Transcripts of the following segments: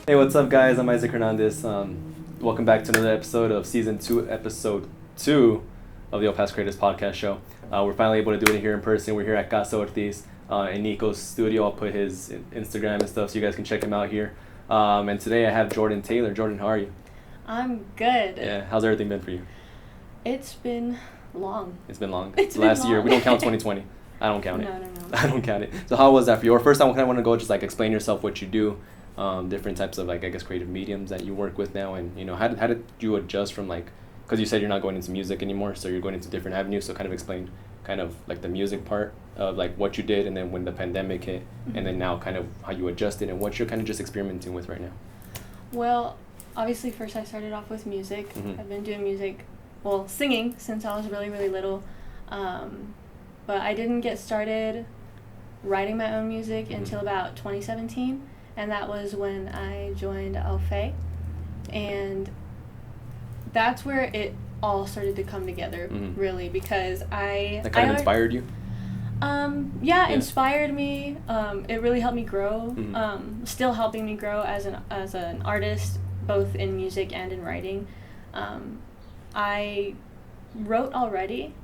Hey, what's up, guys? I'm Isaac Hernandez. Welcome back to another episode of Season 2, Episode 2 of the Paso Creatives Podcast Show. We're finally able to do it here in person. We're here at Casa Ortiz in Nico's studio. I'll put his Instagram and stuff so you guys can check him out here. And today I have Jordan Taylor. Jordan, how are you? I'm good. Yeah, how's everything been for you? It's been long. It's been long. It's Last been year. long. We don't count 2020. I don't count it. No. I don't count it. So how was that for you? Or first I kind of want to go just like explain yourself, what you do, different types of like, I guess, creative mediums that you work with now, and, you know, how did you adjust from like, because you said you're not going into music anymore, so you're going into different avenues, so kind of explain kind of like the music part of like what you did, and then when the pandemic hit, Mm-hmm. and then now kind of how you adjusted and what you're kind of just experimenting with right now. Well, obviously first I started off with music. Mm-hmm. I've been doing music, well, singing since I was really, really little. But I didn't get started writing my own music Mm-hmm. until about 2017, and that was when I joined Alfé. And that's where it all started to come together, Mm-hmm. really, because That kind of inspired you? Yeah, inspired me. It really helped me grow. Mm-hmm. Still helping me grow as an artist, both in music and in writing. I wrote already,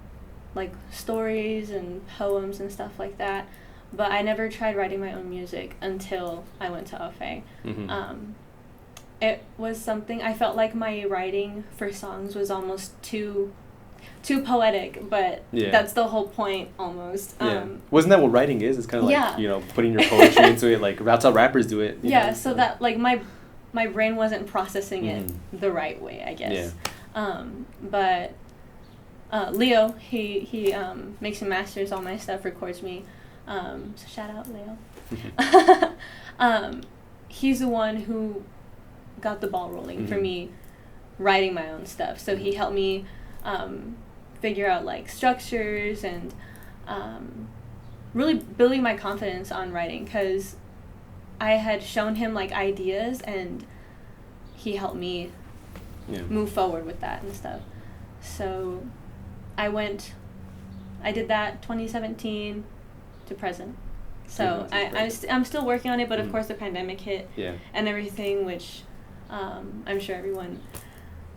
like stories and poems and stuff like that, but I never tried writing my own music until I went to Alfé. Mm-hmm. It was something, I felt like my writing for songs was almost too poetic, but that's the whole point almost. Wasn't that what writing is? It's kind of like, you know, putting your poetry into it, like that's how rappers do it. You know? So that like my brain wasn't processing it the right way, I guess. But Leo, he makes and masters all my stuff, records me. So shout out Leo. He's the one who got the ball rolling for me writing my own stuff. So he helped me figure out like structures and really building my confidence on writing, because I had shown him like ideas and he helped me move forward with that and stuff. So I did that 2017 to present. So I'm still working on it, but of course the pandemic hit and everything, which I'm sure everyone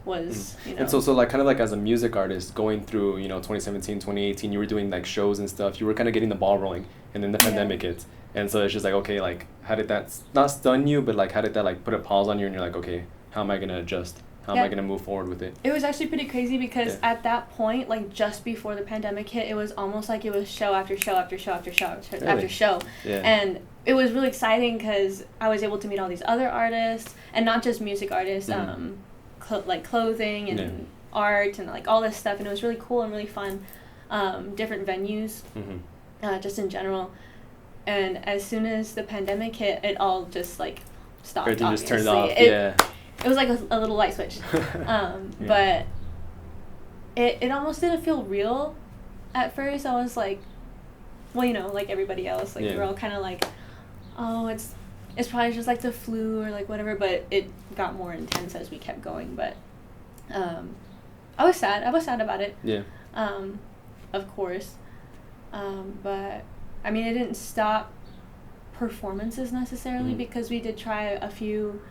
was, you know. And so like kind of like as a music artist going through, you know, 2017, 2018, you were doing like shows and stuff, you were kind of getting the ball rolling, and then the pandemic hits. And so it's just like, okay, like how did that not stun you, but like how did that like put a pause on you, and you're like, okay, how am I going to adjust? How am I going to move forward with it? It was actually pretty crazy because at that point, like just before the pandemic hit, it was almost like it was show after show after show after show after show. And it was really exciting because I was able to meet all these other artists, and not just music artists, like clothing and art and like all this stuff. And it was really cool and really fun. Different venues, just in general. And as soon as the pandemic hit, it all just like stopped. Everything obviously. just turned off. It was like a little light switch. But it almost didn't feel real at first. I was like, well, you know, like everybody else, like we're all kind of like, oh, it's probably just like the flu or like whatever, but it got more intense as we kept going. But I was sad about it. Of course. But I mean, it didn't stop performances necessarily, because we did try a few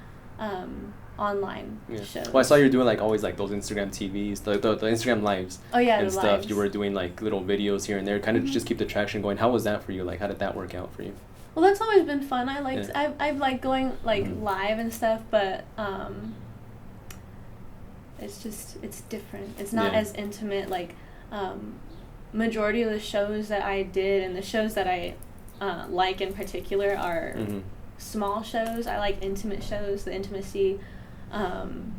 online shows. Well, I saw you were doing like always like those Instagram TVs, the Instagram lives. And stuff. Lives. You were doing like little videos here and there, kind of just keep the traction going. How was that for you? Like, how did that work out for you? Well, that's always been fun. I liked I've liked going like live and stuff, but it's different. It's not as intimate. Like majority of the shows that I did and the shows that I like in particular are small shows. I like intimate shows, the intimacy, and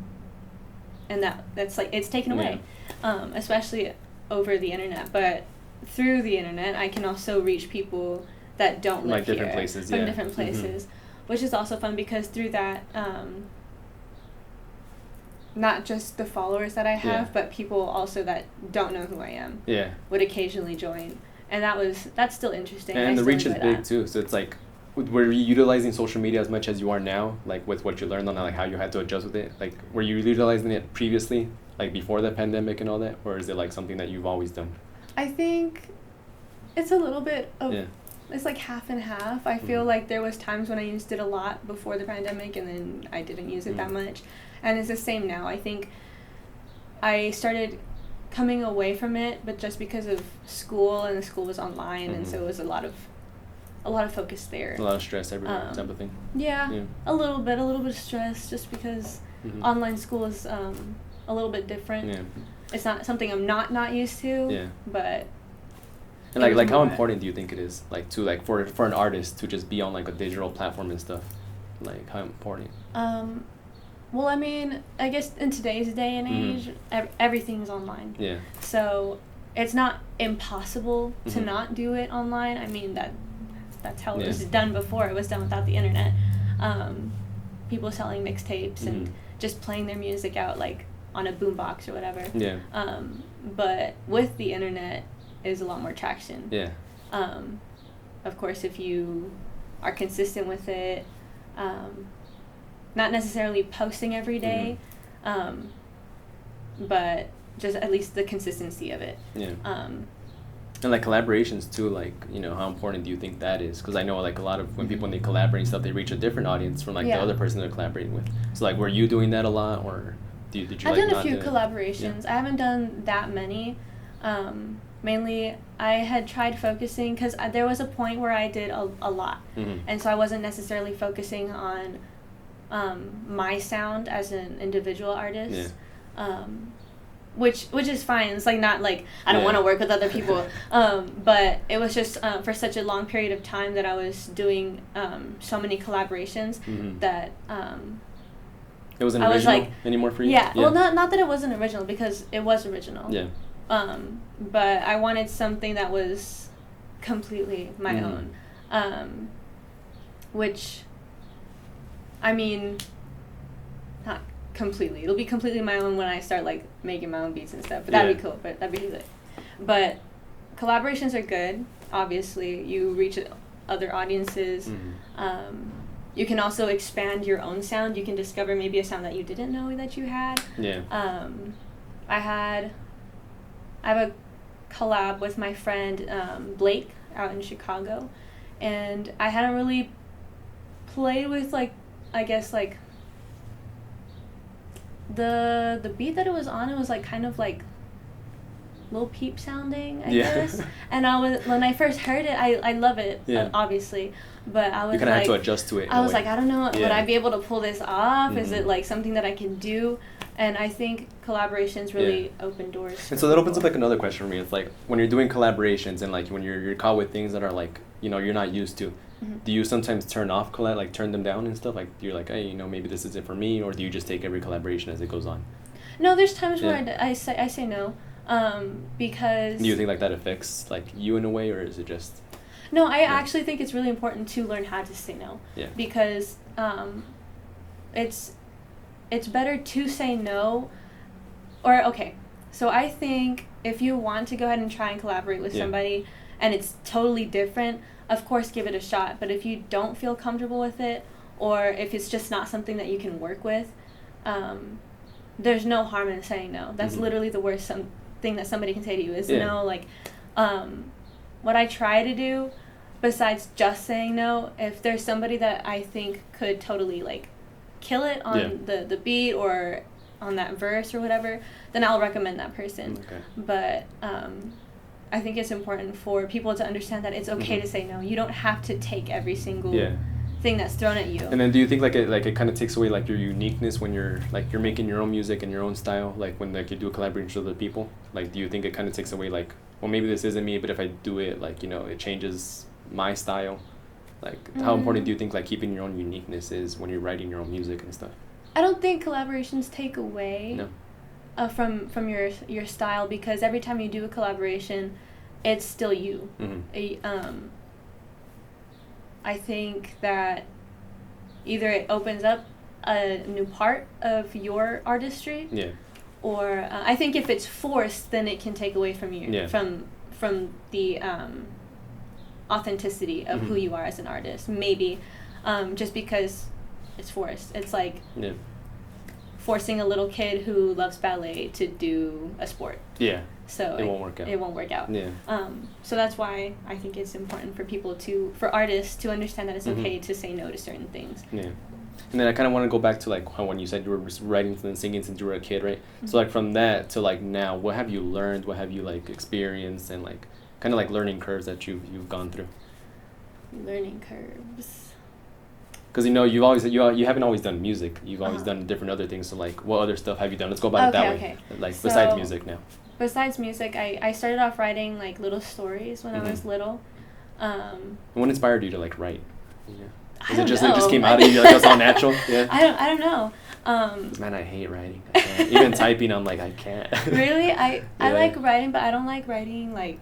that's like it's taken away, especially over the internet. But through the internet, I can also reach people that don't live like different here, places, from different places, which is also fun because through that, not just the followers that I have, but people also that don't know who I am, would occasionally join, and that's still interesting. And the reach is big too, so it's like, were you utilizing social media as much as you are now, like with what you learned on that, like how you had to adjust with it? Like, were you utilizing it previously, like before the pandemic and all that, or is it like something that you've always done? I think it's a little bit of it's like half and half. I feel like there was times when I used it a lot before the pandemic, and then I didn't use it that much. And it's the same now. I think I started coming away from it, but just because of school, and the school was online, and so it was a lot of focus there. A lot of stress everywhere, type of thing. Yeah, a little bit of stress, just because online school is a little bit different. Yeah. It's not something I'm not used to. Yeah. But. And like how important do you think it is, like to like for an artist to just be on like a digital platform and stuff? Like how important? Well, I mean, I guess in today's day and age, everything's online. Yeah. So it's not impossible to not do it online. I mean, that's how it was done before. It was done without the internet. People selling mixtapes and just playing their music out like on a boombox or whatever. Yeah. But with the internet, is a lot more traction. Yeah. Of course, if you are consistent with it, not necessarily posting every day, but just at least the consistency of it. Yeah. And like collaborations too, like, you know, how important do you think that is? Because I know like a lot of when they collaborate and stuff, they reach a different audience from like the other person they're collaborating with. So like, were you doing that a lot, or did you? I've done a few collaborations. Yeah. I haven't done that many. Mainly, I had tried focusing, because there was a point where I did a lot. And so I wasn't necessarily focusing on my sound as an individual artist. Yeah. Which is fine. It's like not like I don't want to work with other people. But it was just for such a long period of time that I was doing so many collaborations that it wasn't original anymore for you? Yeah. Well, not that it wasn't original, because it was original. Yeah. But I wanted something that was completely my own, which, I mean, not completely. It'll be completely my own when I start like making my own beats and stuff. But that'd be cool. But that'd be good. But collaborations are good. Obviously, you reach other audiences. You can also expand your own sound. You can discover maybe a sound that you didn't know that you had. Yeah. I have a collab with my friend Blake out in Chicago, and I hadn't really played with like, I guess like the beat that it was on. It was like kind of like Lil Peep sounding, I guess. And when I first heard it, I love it, obviously, but I was you kind of had to adjust to it. I was like, I don't know, would I be able to pull this off? Is it like something that I can do? And I think collaborations really open doors. And so that opens up like another question for me. It's like when you're doing collaborations and like when you're caught with things that are like, you know, you're not used to, do you sometimes turn them down and stuff? Like you're like, hey, you know, maybe this isn't for me, or do you just take every collaboration as it goes on? No, there's times where I say no, because. Do you think like that affects like you in a way, or is it just? No, I actually think it's really important to learn how to say no. Yeah. Because it's better to say no, or okay. So I think if you want to go ahead and try and collaborate with somebody, and it's totally different, of course give it a shot. But if you don't feel comfortable with it, or if it's just not something that you can work with, there's no harm in saying no. That's literally the worst thing that somebody can say to you is no. Like, what I try to do, besides just saying no, if there's somebody that I think could totally like kill it on the beat or on that verse or whatever, then I'll recommend that person. Okay. But I think it's important for people to understand that it's okay to say no. You don't have to take every single thing that's thrown at you. And then do you think like it kind of takes away like your uniqueness when you're making your own music and your own style, like when like you do a collaboration with other people? Like do you think it kind of takes away like, well, maybe this isn't me, but if I do it, like, you know, it changes my style? Like how important do you think like keeping your own uniqueness is when you're writing your own music and stuff? I don't think collaborations take away from your style, because every time you do a collaboration, it's still you. I think that either it opens up a new part of your artistry, or I think if it's forced, then it can take away from you from the authenticity of who you are as an artist. Maybe just because it's forced. It's like forcing a little kid who loves ballet to do a sport. Yeah. So it won't work out. It won't work out. Yeah. So that's why I think it's important for artists to understand that it's okay to say no to certain things. Yeah. And then I kind of want to go back to like how when you said you were writing and singing since you were a kid, right? So like from that to like now, what have you learned? What have you like experienced and like kind of like learning curves that you've gone through? Learning curves. Because you haven't always done music. You've always done different other things. So like, what other stuff have you done? Let's go about it that way. Like so, besides music now. Besides music, I started off writing like little stories when I was little. What inspired you to like write? Yeah. It just came out of you like that's all natural? Yeah. I don't know. Man, I hate writing. I can't. Even typing, I'm like I can't. Really, I like writing, but I don't like writing like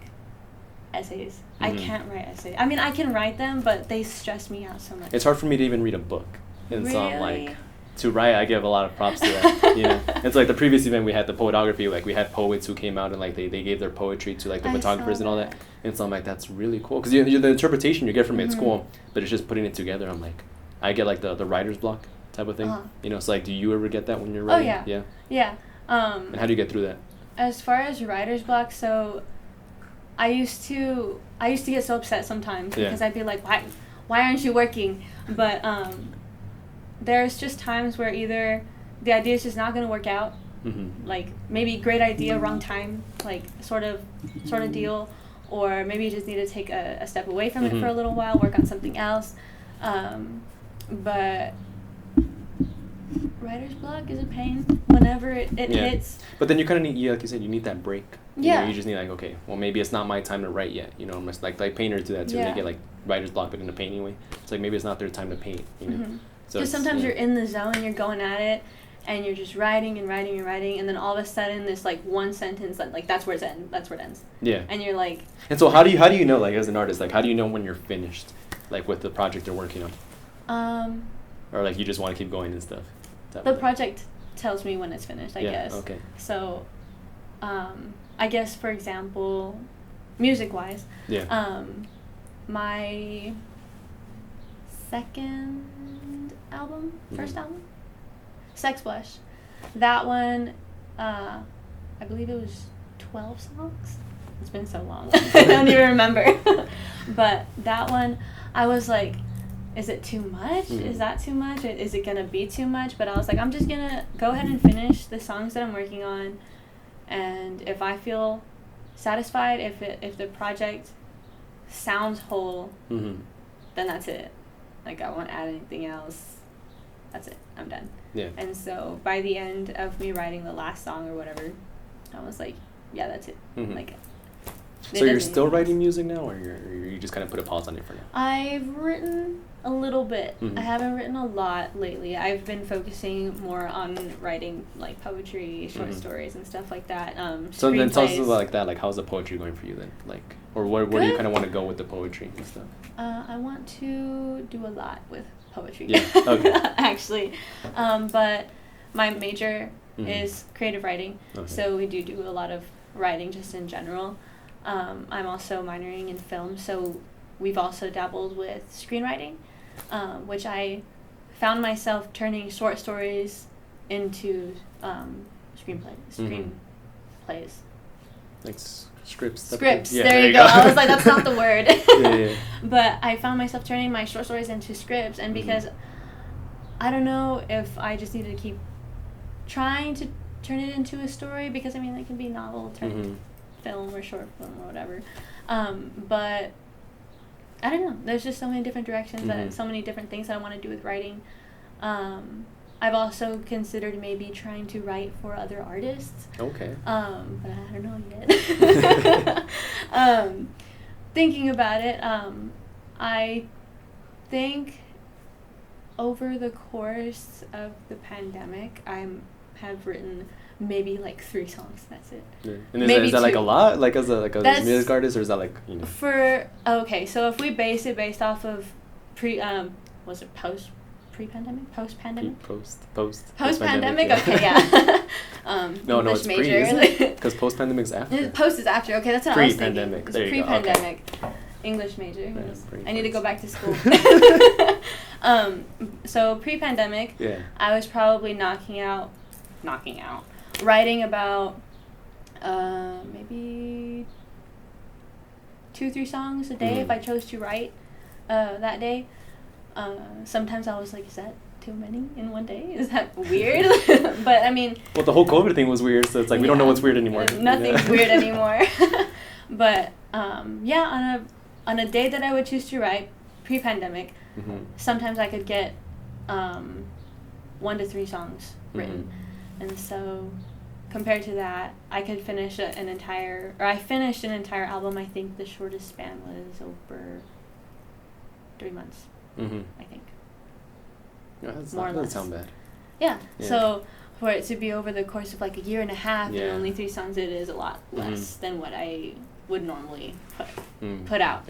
essays. I can't write essays. I mean, I can write them, but they stress me out so much. It's hard for me to even read a book, and really? so I'm like, to write, I give a lot of props to that. You know, it's like the previous event we had the poetography. Like we had poets who came out and like they gave their poetry to like the photographers and all that. And so I'm like, that's really cool because the interpretation you get from it, it's cool, but it's just putting it together. I'm like, I get like the writer's block type of thing. You know, so like, do you ever get that when you're writing? Oh yeah. Yeah. And how do you get through that? As far as writer's block, so I used to get so upset sometimes because I'd be like, why aren't you working? But there's just times where either the idea is just not going to work out, like maybe great idea, wrong time, like sort of deal, or maybe you just need to take a step away from it for a little while, work on something else. But writer's block is a pain whenever it hits. But then you kind of need, like you said, you need that break. You know, you just need like, okay, well maybe it's not my time to write yet. You know, like painters do that too. They get like writer's block but in the painting way. It's like maybe it's not their time to paint. You know, because sometimes you're in the zone, you're going at it, and you're just writing and writing and writing, and then all of a sudden this like one sentence that like that's where it ends. Yeah. And you're like. And so how do you know, like as an artist, like how do you know when you're finished, like with the project you're working on? Or like you just want to keep going and stuff. The project tells me when it's finished, I guess. Okay. So, I guess for example, music-wise, my first album, Sex Blush, that one, I believe it was 12 songs. It's been so long, I don't even remember. But that one, I was like, is it too much? Is that too much? Is it going to be too much? But I was like, I'm just going to go ahead and finish the songs that I'm working on. And if I feel satisfied, if the project sounds whole, then that's it. Like, I won't add anything else. That's it. I'm done. Yeah. And so by the end of me writing the last song or whatever, I was like, yeah, that's it. Like. So you're still writing music now, or you just kind of put a pause on it for now? I've written a little bit. I haven't written a lot lately. I've been focusing more on writing like poetry, short stories, and stuff like that. So then tell us about like that. Like, how's the poetry going for you then? Like, or where do you kind of want to go with the poetry and stuff? I want to do a lot with poetry. Yeah. Okay. Actually, but my major is creative writing, so we do a lot of writing just in general. I'm also minoring in film, so we've also dabbled with screenwriting, which I found myself turning short stories into screenplays. Like scripts. Yeah, there you go. I was like, that's not the word. Yeah. But I found myself turning my short stories into scripts, and because I don't know if I just need to keep trying to turn it into a story, because I mean it can be novel turned film or short film or whatever, but I don't know, there's just so many different directions and so many different things that I want to do with writing. I've also considered maybe trying to write for other artists, but I don't know yet. Thinking about it, I think over the course of the pandemic I have written maybe like 3 songs. That's it. Yeah. And is that like a lot? Like as a music artist, or is that like, you know? So if we base it based off of post-pandemic? Post-pandemic? Yeah. Okay, yeah. No, it's major. pre, isn't it? Because post-pandemic's after. Post is after. Okay, that's what I was thinking. Pre-pandemic. There you pre-pandemic. Go. Okay. English major. I need to go back to school. So pre-pandemic, I was probably knocking out, writing about maybe 2-3 songs a day if I chose to write that day. Sometimes I was like, is that too many in one day? Is that weird? But I mean... Well, the whole COVID thing was weird, so it's like we don't know what's weird anymore. Nothing's weird anymore. But yeah, on a day that I would choose to write, pre-pandemic, sometimes I could get 1 to 3 songs written. And so compared to that, I could finish I finished an entire album. I think the shortest span was over 3 months, I think. Yeah, that doesn't sound bad. Yeah. So for it to be over the course of like a year and a half and only 3 songs, it is a lot less than what I would normally put out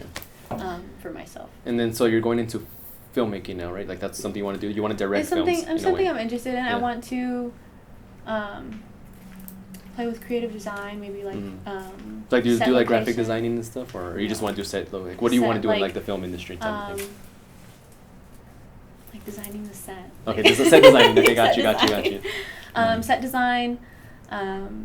for myself. And then so you're going into filmmaking now, right? Like that's something you want to do. You want to direct films. It's something I'm interested in. I want to play with creative design, maybe like like do you do like graphic designing and stuff, or you just want to do set? Like what do you want to do in like the film industry type of thing? Like designing the set. Okay, just the set designing. Okay, got you. Set design.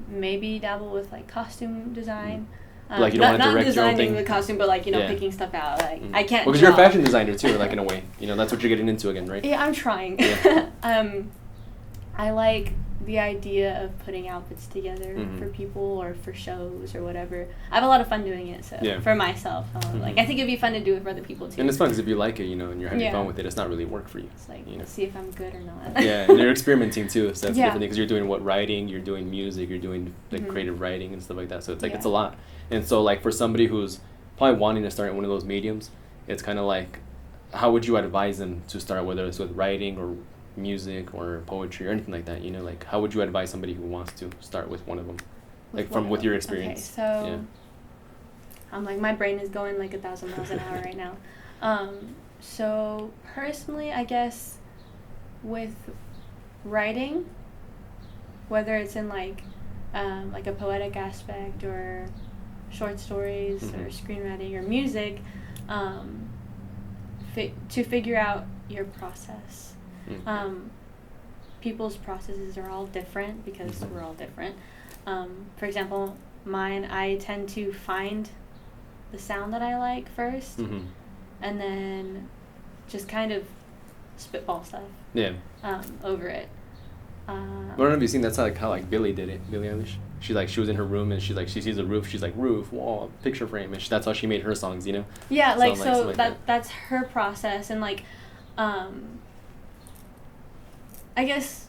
Maybe dabble with like costume design. Like you don't want to direct your own thing. Not designing the costume, but like picking stuff out. Like I can't. Well, because you're a fashion designer too, like in a way. That's what you're getting into again, right? Yeah, I'm trying. I like the idea of putting outfits together for people or for shows or whatever. I have a lot of fun doing it. So for myself, like I think it'd be fun to do it for other people too. And it's fun because if you like it, and you're having fun with it, it's not really work for you. It's like see if I'm good or not. Yeah, and you're experimenting too, so that's a different thing because you're doing writing, you're doing music, you're doing like creative writing and stuff like that. So it's like it's a lot. And so like for somebody who's probably wanting to start in one of those mediums, it's kind of like, how would you advise them to start, whether it's with writing or music or poetry or anything like that? Like how would you advise somebody who wants to start with one of them, with your experience? Okay, so I'm like, my brain is going like 1,000 miles an hour right now. So personally, I guess with writing, whether it's in like a poetic aspect or short stories or screenwriting or music, to figure out your process. People's processes are all different because we're all different. For example, mine, I tend to find the sound that I like first, and then just kind of spitball stuff over it. I don't know if you've seen, that's how Billie did it, Billie Eilish. She was in her room and she sees a roof, she's like, roof, wall, picture frame, and that's how she made her songs, Yeah, so that's her process. And I guess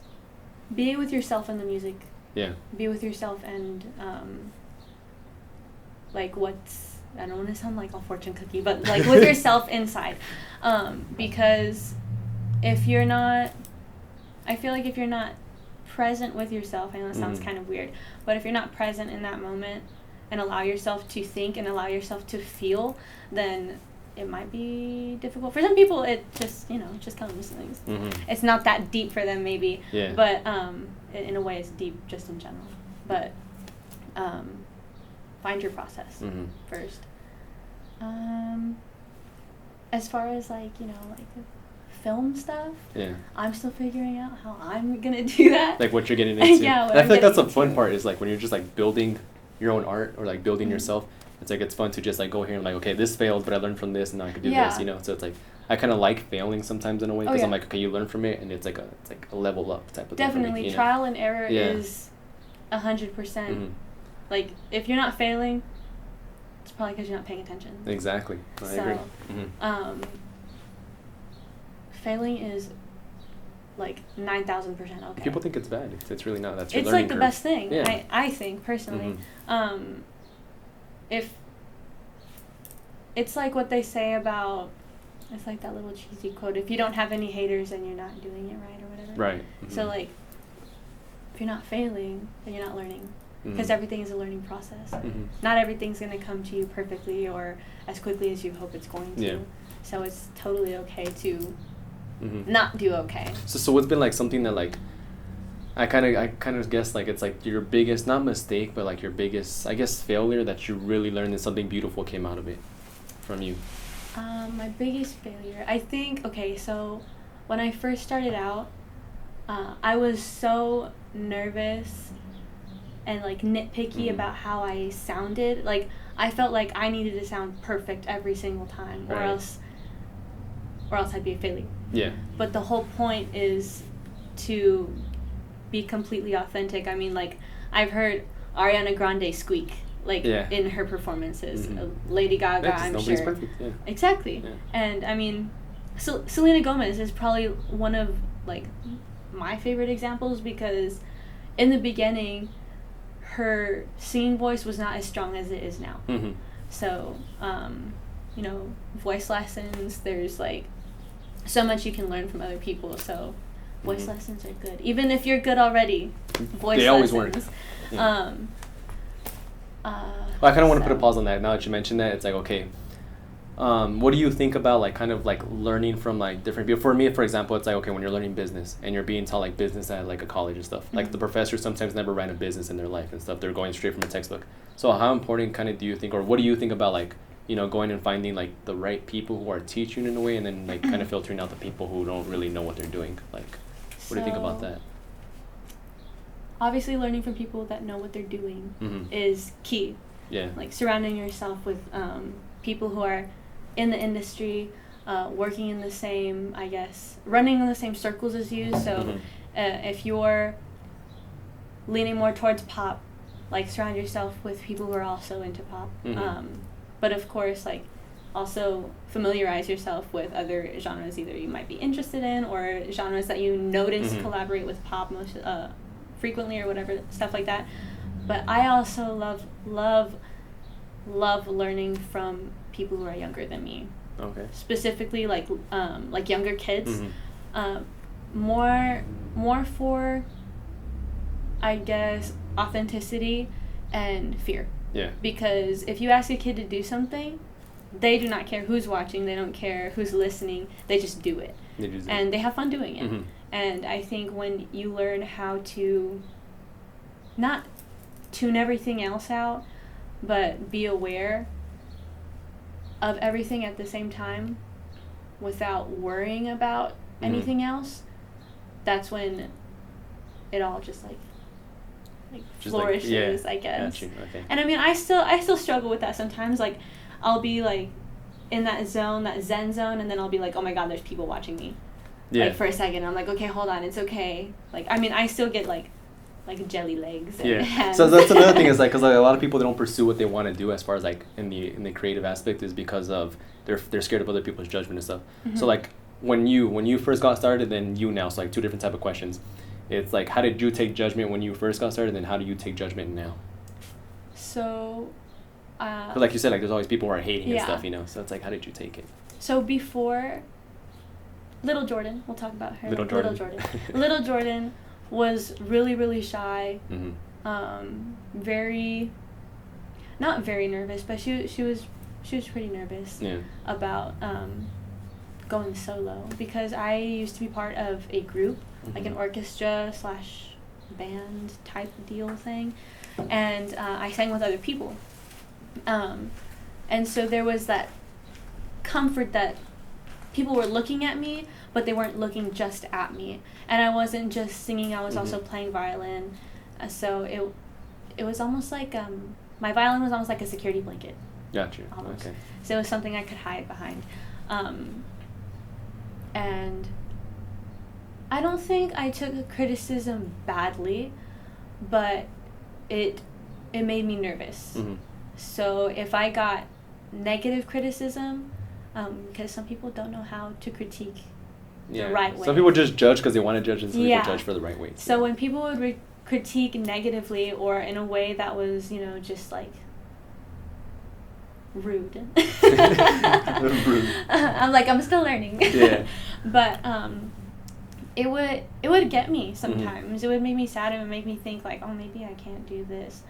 be with yourself in the music. Yeah. Be with yourself and I don't want to sound like a fortune cookie, but like with yourself inside. Because if you're not, I feel like if you're not present with yourself, I know it sounds kind of weird, but if you're not present in that moment and allow yourself to think and allow yourself to feel, then it might be difficult. For some people, it just, it just comes. It's not that deep for them, maybe. Yeah. But in a way, it's deep just in general. But find your process first. As far as film stuff, I'm still figuring out how I'm gonna do that. Like what you're getting into. Yeah. And I feel like that's the fun part, is like when you're just like building your own art or like building yourself. It's like it's fun to just like go here and like, okay, this failed, but I learned from this, and now I could do this. So it's like I kind of like failing sometimes in a way because I'm like, okay, you learn from it, and it's like a level up type of thing. Definitely, for me, trial and error is 100%. Like if you're not failing, it's probably because you're not paying attention. Exactly, I agree. Failing is like 9,000% okay. People think it's bad. It's really not. That's your it's learning like the curve. best thing. Yeah. I think personally. If it's like what they say about, it's like that little cheesy quote, if you don't have any haters, then you're not doing it right or whatever. Right. So like, if you're not failing, then you're not learning, because everything is a learning process. Not everything's going to come to you perfectly or as quickly as you hope it's going to. So it's totally okay to not do okay. So what's been like something that like I kind of guess like it's like your biggest, not mistake, but like your biggest, I guess, failure that you really learned and something beautiful came out of it from you? My biggest failure, I think, okay, so when I first started out, I was so nervous and like nitpicky about how I sounded. Like I felt like I needed to sound perfect every single time, or else I'd be a failure. Yeah. But the whole point is to be completely authentic. I mean, like I've heard Ariana Grande squeak like in her performances. Lady Gaga, I'm nobody's sure. Perfect. Yeah. Exactly. Yeah. And I mean, Selena Gomez is probably one of like my favorite examples, because in the beginning her singing voice was not as strong as it is now. So you know, voice lessons, there's like so much you can learn from other people, so voice lessons are good. Even if you're good already, voice they lessons. Always work. Yeah. Well, I kind of want to put a pause on that. Now that you mentioned that, it's like, okay, what do you think about like kind of like learning from like different people? For me, for example, it's like, okay, when you're learning business and you're being taught like business at like a college and stuff, like the professors sometimes never ran a business in their life and stuff. They're going straight from a textbook. So how important kind of do you think, or what do you think about like, you know, going and finding like the right people who are teaching in a way, and then like kind of filtering out the people who don't really know what they're doing? Like, what do you think about that? Obviously, learning from people that know what they're doing is key. Yeah. Like surrounding yourself with people who are in the industry, working in the same, I guess, running in the same circles as you. So if you're leaning more towards pop, like surround yourself with people who are also into pop. But of course, like also familiarize yourself with other genres either you might be interested in, or genres that you notice collaborate with pop most frequently, or whatever, stuff like that. But I also love learning from people who are younger than me. Okay. Specifically, like younger kids. More for, I guess, authenticity and fear. Yeah. Because if you ask a kid to do something, they do not care who's watching. They don't care who's listening. They just do it. And they have fun doing it. And I think when you learn how to not tune everything else out, but be aware of everything at the same time without worrying about anything else, that's when it all just like flourishes, I guess. Gotcha. Okay. And I mean, I still struggle with that sometimes. Like, I'll be like in that zone, that Zen zone, and then I'll be like, oh my God, there's people watching me. Yeah. Like for a second, I'm like, okay, hold on, it's okay. Like, I mean, I still get like jelly legs. And hands. So that's another thing is like, because like, a lot of people, they don't pursue what they want to do as far as like in the creative aspect, is because of they're scared of other people's judgment and stuff. So like when you first got started, then you now, so like two different type of questions. It's like, how did you take judgment when you first got started, and then how do you take judgment now? So, but like you said, like there's always people who are hating and stuff, you know. So it's like, how did you take it? So before, Little Jordan, we'll talk about her. Little Jordan was really, really shy. Not very nervous, but she was pretty nervous about going solo, because I used to be part of a group, like an orchestra / band type deal thing, and I sang with other people, and so there was that comfort that people were looking at me, but they weren't looking just at me, and I wasn't just singing, I was also playing violin, so it was almost like my violin was almost like a security blanket. Gotcha. Almost. Okay. So it was something I could hide behind. And I don't think I took criticism badly, but it made me nervous. So if I got negative criticism, because some people don't know how to critique the right way. Some people just judge because they want to judge, and some people judge for the right way. So when people would critique negatively, or in a way that was, you know, just like rude. I'm like, I'm still learning. Yeah. But it would get me sometimes. It would make me sad. It would make me think like, oh, maybe I can't do this.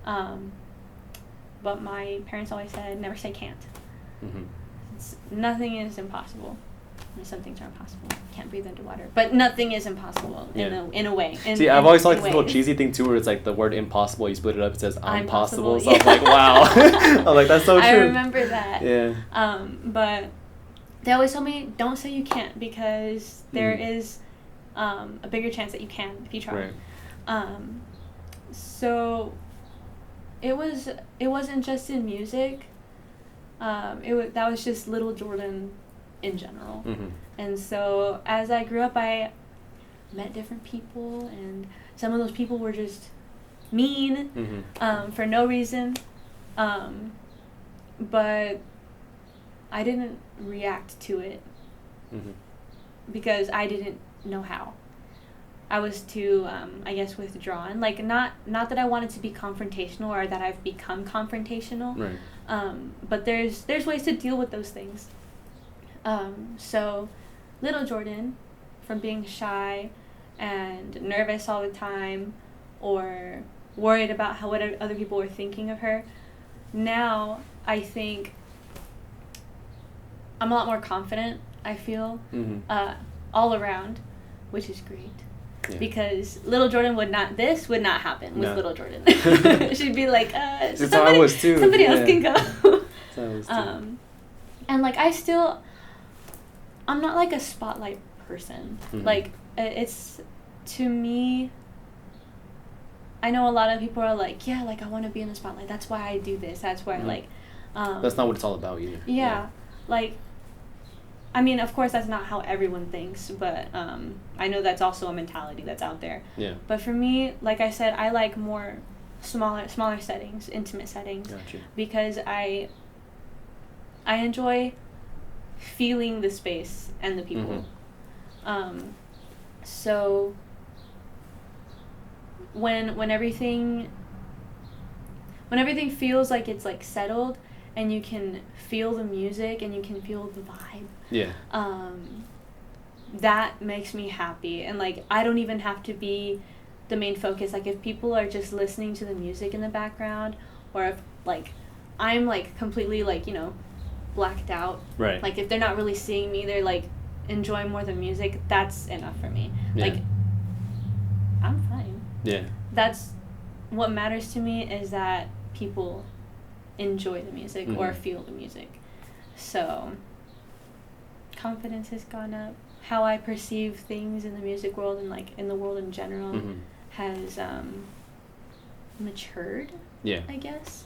But my parents always said, never say can't. Nothing is impossible. I mean, some things are impossible. Can't breathe underwater, but nothing is impossible in a way. See, I've always thought this little cheesy thing too, where it's like the word impossible, you split it up, it says I'm possible. So I'm like, wow. I'm like, that's so true. I remember that. Yeah. But they always told me, don't say you can't, because there is a bigger chance that you can if you try. Right. So it wasn't just in music. That was just Little Jordan in general. And so as I grew up, I met different people, and some of those people were just mean for no reason. But I didn't react to it because I didn't know how. I was too, I guess, withdrawn. Like, not that I wanted to be confrontational or that I've become confrontational. Right. But there's ways to deal with those things. So, Little Jordan, from being shy and nervous all the time, or worried about what other people were thinking of her, now I think I'm a lot more confident, I feel, all around, which is great. Yeah. Because Little Jordan would not happen with Little Jordan. She'd be like, somebody else can go. And like, I'm not like a spotlight person. Like, it's, to me, I know a lot of people are like, yeah, like, I want to be in the spotlight. That's why I do this. That's why, like... that's not what it's all about either. Yeah. Like, I mean, of course, that's not how everyone thinks, but I know that's also a mentality that's out there. Yeah. But for me, like I said, I like more smaller settings, intimate settings. Gotcha. Because I enjoy feeling the space and the people. So when everything feels like it's like settled, and you can feel the music and you can feel the vibe. Yeah. That makes me happy, and like, I don't even have to be the main focus. Like, if people are just listening to the music in the background, or if like I'm like completely like, you know, blacked out. Right. Like, if they're not really seeing me, they're like enjoying more the music, that's enough for me. Yeah. Like, I'm fine. Yeah. That's what matters to me, is that people enjoy the music or feel the music. So confidence has gone up. How I perceive things in the music world and like in the world in general has matured. Yeah. I guess.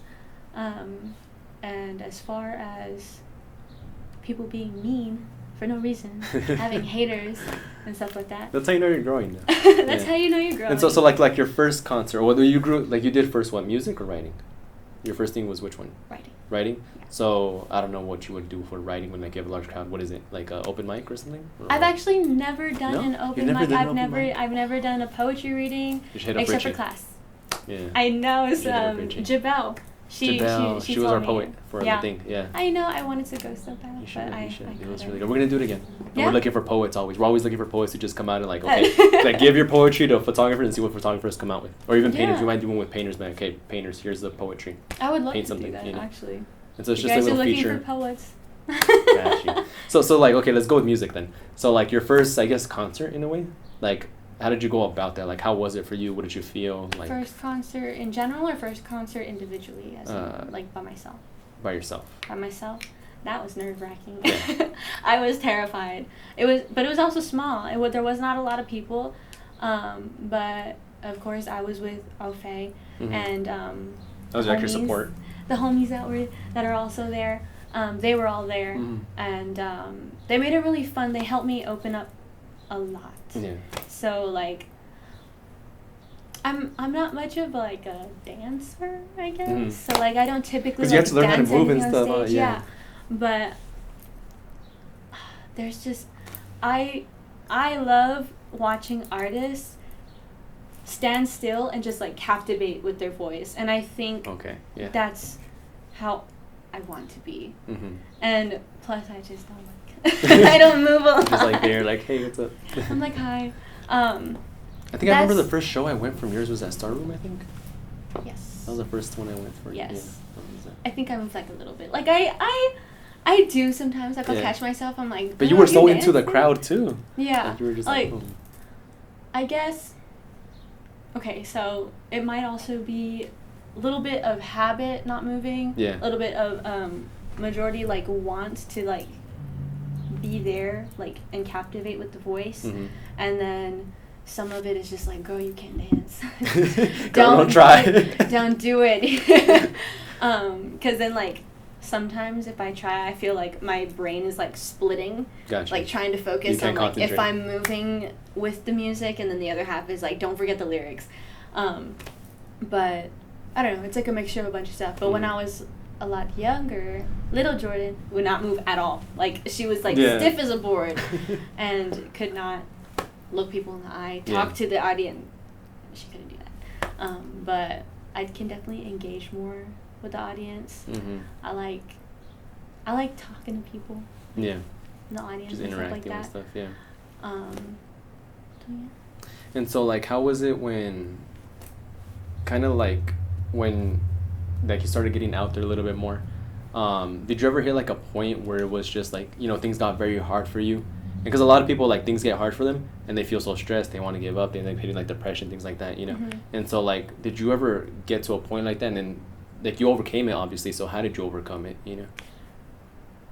And as far as people being mean for no reason, having haters and stuff like that. That's how you know you're growing. That's how you know you're growing. And so like your first concert, or whether you grew, like you did first what, music or writing? Your first thing was which one? Writing? Yeah. So I don't know what you would do for writing when like you have a large crowd. What is it, like an open mic or something? Or I've actually never done an open mic. I've never done a poetry reading except for class. Yeah. I know. It's Jabel. She was our poet for the thing. Yeah. I know. I wanted to go so bad. You should. It was really good. We're gonna do it again. Yeah? We're looking for poets always. We're always looking for poets to just come out and like, okay, like give your poetry to a photographer and see what photographers come out with, or even painters. We might do one with painters, man. Okay, painters, here's the poetry. I would love Paint to something, do that, you know? actually. And so it's you just guys a little are looking feature. for poets. Gotcha. So like, okay, let's go with music then. So like your first, I guess, concert in a way, like. How did you go about that? Like, how was it for you? What did you feel? Like first concert in general, or first concert individually, as in, like by myself? By yourself. By myself. That was nerve-wracking. Yeah. I was terrified. But it was also small. There was not a lot of people, but of course I was with Ofe and that was like your support. The homies that are also there. They were all there, and they made it really fun. They helped me open up a lot. Yeah. So like, I'm not much of like a dancer, I guess. So like, I don't typically. Because you have to learn how to move and stuff. Yeah. But there's just, I love watching artists stand still and just like captivate with their voice, and I think that's how I want to be. And plus, I just don't like. I don't move a lot. Just like there, like, hey, what's up? I'm like, hi. I think I remember the first show I went from yours was at Star Room, I think. Yes. That was the first one I went for. Yes. Yeah, I think I moved like a little bit. Like I do sometimes. Like I'll catch myself. I'm like. But you were so into the crowd too. Yeah. Like you were just like. I guess. Okay, so it might also be a little bit of habit not moving. Yeah. A little bit of majority like want to like be there like and captivate with the voice, and then some of it is just like, girl, you can't dance. don't try. Don't do it. Because then, like, sometimes if I try, I feel like my brain is, like, splitting. Gotcha. Like, trying to focus on, like, if I'm moving with the music, and then the other half is, like, don't forget the lyrics. But, I don't know. It's, like, a mixture of a bunch of stuff. But when I was a lot younger, little Jordan would not move at all. Like, she was, like, stiff as a board and could not look people in the eye, talk to the audience. She couldn't do that. But I can definitely engage more with the audience. I like talking to people. Yeah. In the audience, just and interacting stuff like with stuff. Yeah. And so, like, how was it when, kind of like when, like, you started getting out there a little bit more? Did you ever hit like a point where it was just like, you know, things got very hard for you? Because a lot of people, like, things get hard for them and they feel so stressed, they want to give up, they end up hitting like depression, things like that, you know. And so, like, did you ever get to a point like that? And then, like, you overcame it, obviously. So how did you overcome it? You know.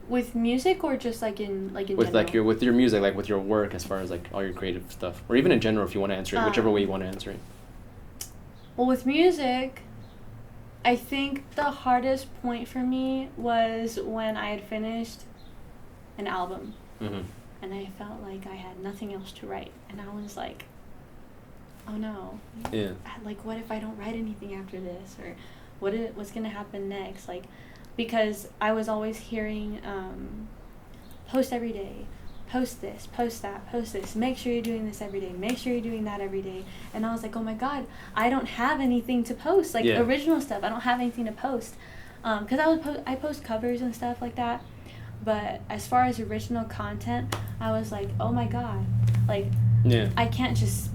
With music, or just like in with general? Like with your music, like with your work, as far as like all your creative stuff, or even in general, if you want to answer it, whichever way you want to answer it. Well, with music, I think the hardest point for me was when I had finished an album. And I felt like I had nothing else to write. And I was like, oh no. Yeah. Like, what if I don't write anything after this? Or what's going to happen next? Like, because I was always hearing, post every day. Post this, post that, post this. Make sure you're doing this every day. Make sure you're doing that every day. And I was like, oh my God, I don't have anything to post. Like, original stuff. I don't have anything to post. Because I post covers and stuff like that. But as far as original content, I was like, oh my God, like, I can't just,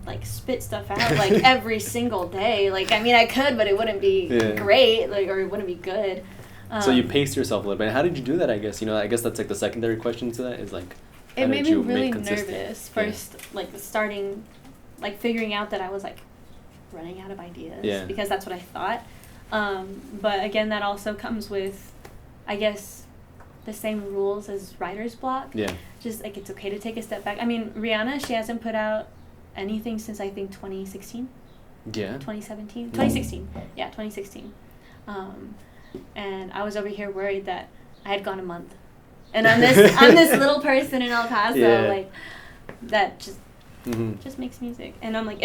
like, spit stuff out, like, every single day. Like, I mean, I could, but it wouldn't be great, like, or it wouldn't be good. So you paced yourself a little bit. How did you do that, I guess? You know, I guess that's, like, the secondary question to that is, like, it made me really nervous first, like, starting, like, figuring out that I was, like, running out of ideas. Because that's what I thought. But, again, that also comes with, I guess, the same rules as writer's block. Just, like, it's okay to take a step back. I mean, Rihanna, she hasn't put out anything since, I think, 2016. 2017. 2016. Yeah, 2016. And I was over here worried that I had gone a month. And I'm this little person in El Paso, like, that just makes music. And I'm like,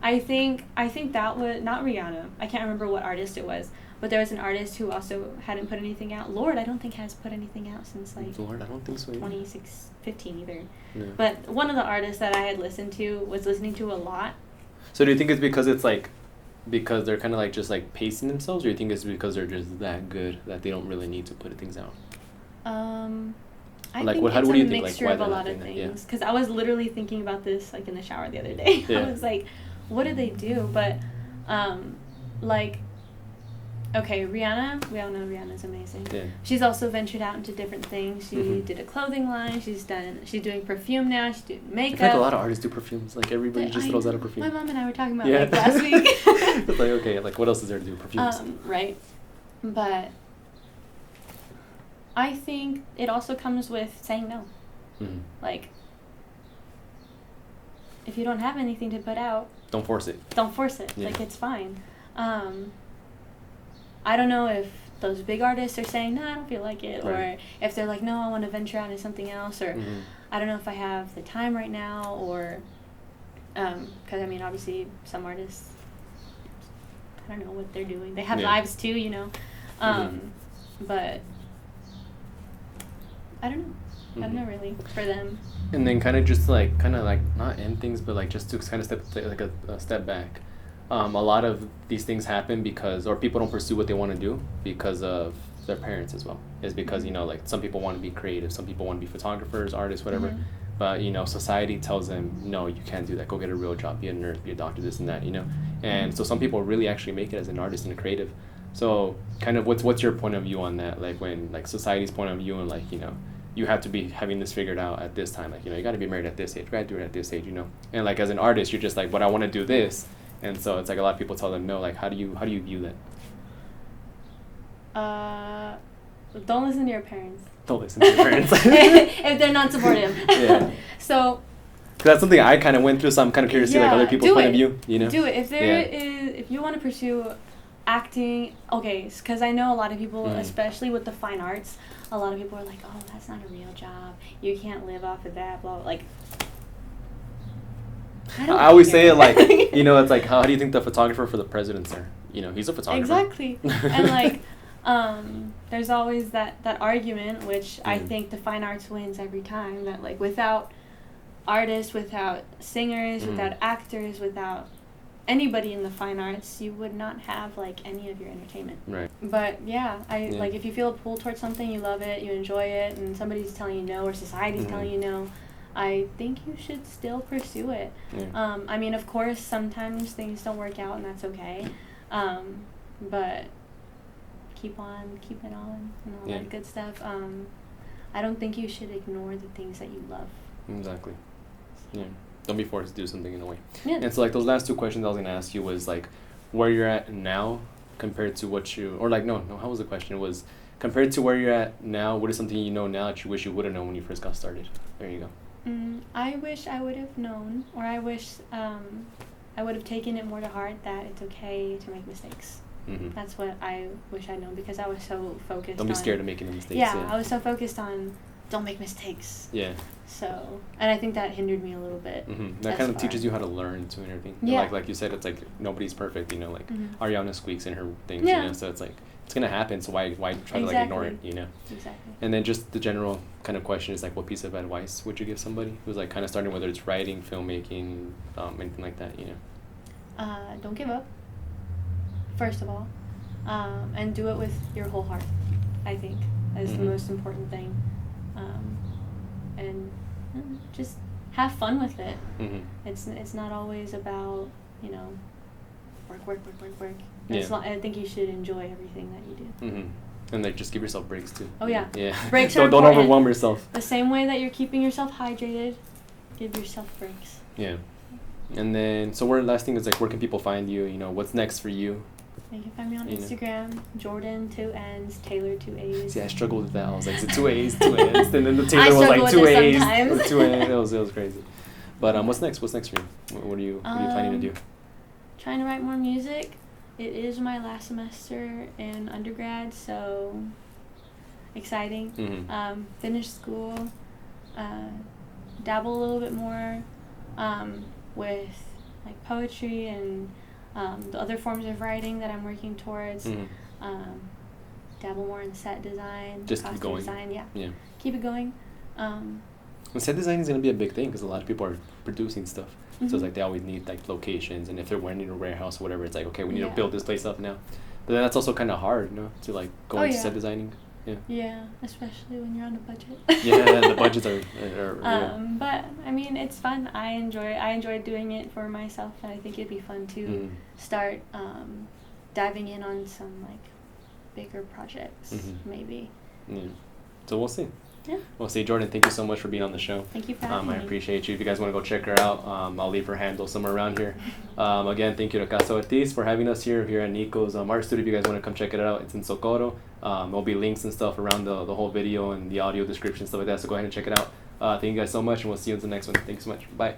I think that was not Rihanna. I can't remember what artist it was. But there was an artist who also hadn't put anything out. Lord, I don't think has put anything out since, like, Lord, I don't think so either. 2015 either. No. But one of the artists that I had listened to a lot. So do you think it's because it's, like, because they're kind of, like, just, like, pacing themselves, or do you think it's because they're just that good that they don't really need to put things out? I like, think it's a mixture of a lot of things. Because I was literally thinking about this, like, in the shower the other day. I was like, what do they do? But, like... Okay, Rihanna, we all know Rihanna's amazing. She's also ventured out into different things. She did a clothing line. She's doing perfume now. She's doing makeup. I feel like a lot of artists do perfumes. Like, everybody just throws out a perfume. My mom and I were talking about like last week. It's like, okay, like, what else is there to do? Perfumes. Right. But I think it also comes with saying no. Like, if you don't have anything to put out, don't force it. Like, it's fine. I don't know if those big artists are saying, no, I don't feel like it, or if they're like, no, I want to venture out into something else, or I don't know if I have the time right now, or, because, I mean, obviously, some artists, I don't know what they're doing. They have lives, too, you know, but I don't know. I don't know, really, for them. And then kind of like, not end things, but, like, just to kind of take a step back. A lot of these things happen because, or people don't pursue what they want to do because of their parents as well. It's because, you know, like, some people want to be creative, some people want to be photographers, artists, whatever. But, you know, society tells them, no, you can't do that. Go get a real job, be a nurse, be a doctor, this and that, you know. And so some people really actually make it as an artist and a creative. So kind of what's your point of view on that? Like, when, like, society's point of view and, like, you know, you have to be having this figured out at this time. Like, you know, you got to be married at this age, you got to do it at this age, you know. And, like, as an artist, you're just like, but I want to do this. And so it's like a lot of people tell them no. Like, how do you view that? Don't listen to your parents. Don't listen to your parents. If they're not supportive. So that's something I kind of went through, so I'm kind of curious to see like other people's point of view, you know? Do it. If there is, if you want to pursue acting, okay, because I know a lot of people, especially with the fine arts, a lot of people are like, oh, that's not a real job. You can't live off of that, blah, blah. Like, I always say it like, you know, it's like, how do you think the photographer for the president's there? You know, he's a photographer. Exactly. And like, there's always that argument, which I think the fine arts wins every time, that like without artists, without singers, without actors, without anybody in the fine arts, you would not have like any of your entertainment. Right. But like if you feel a pull towards something, you love it, you enjoy it, and somebody's telling you no, or society's telling you no, I think you should still pursue it. Yeah. I mean, of course, sometimes things don't work out, and that's okay. But keep on keeping on and all that good stuff. I don't think you should ignore the things that you love. Exactly. Yeah. Don't be forced to do something in a way. Yeah. And so like those last two questions I was going to ask you was like where you're at now compared to what you, or like, no, how was the question? It was compared to where you're at now, what is something you know now that you wish you would have known when you first got started? There you go. I wish I would have known, or I wish I would have taken it more to heart that it's okay to make mistakes. That's what I wish I'd known, because I was so focused on... Don't be scared of making mistakes. Yeah, I was so focused on don't make mistakes. Yeah. So, and I think that hindered me a little bit. That kind of teaches you how to learn too and everything. Yeah. Like you said, it's like nobody's perfect, you know, like Ariana squeaks in her things, you know, so it's like, it's going to happen, so why try to like ignore it, you know? Exactly. And then just the general kind of question is like, what piece of advice would you give somebody who's like kind of starting, whether it's writing, filmmaking, anything like that, you know? Don't give up, first of all, and do it with your whole heart, I think, is the most important thing. And just have fun with it. It's not always about, you know, work. I think you should enjoy everything that you do. And like just give yourself breaks too. Oh yeah. Yeah. Breaks are don't overwhelm yourself. The same way that you're keeping yourself hydrated, give yourself breaks. Yeah. And then last thing is like, where can people find you? You know, what's next for you? You can find me on Instagram, Jordan 2 N's, Taylor 2 A's. See, I struggled with that. I was like, is it 2 A's, 2 N's? And then the Taylor was like 2 A's, 2 N's. It was crazy. But what's next? What's next for you? What are you planning to do? Trying to write more music. It is my last semester in undergrad, so exciting. Finish school, dabble a little bit more with like poetry and the other forms of writing that I'm working towards. Dabble more in set design, just keep going. Design, yeah. Keep it going. And set design is going to be a big thing because a lot of people are producing stuff. So it's like they always need like locations, and if they're in a warehouse or whatever, it's like, okay, we need to build this place up now. But then that's also kind of hard, you know, to like go into set designing. Yeah, especially when you're on a budget. The budgets are but I mean, it's fun. I enjoy doing it for myself, and I think it'd be fun to start diving in on some like bigger projects, maybe. Yeah. So we'll see. Yeah. Well, see, Jordan, thank you so much for being on the show. Thank you for having me. I appreciate you. If you guys want to go check her out, I'll leave her handle somewhere around here. Again, thank you to Casa Ortiz for having us here at Nico's art studio. If you guys want to come check it out, it's in Socorro. There'll be links and stuff around the whole video and the audio description, stuff like that, so go ahead and check it out. Thank you guys so much, and we'll see you in the next one. Thanks so much. Bye.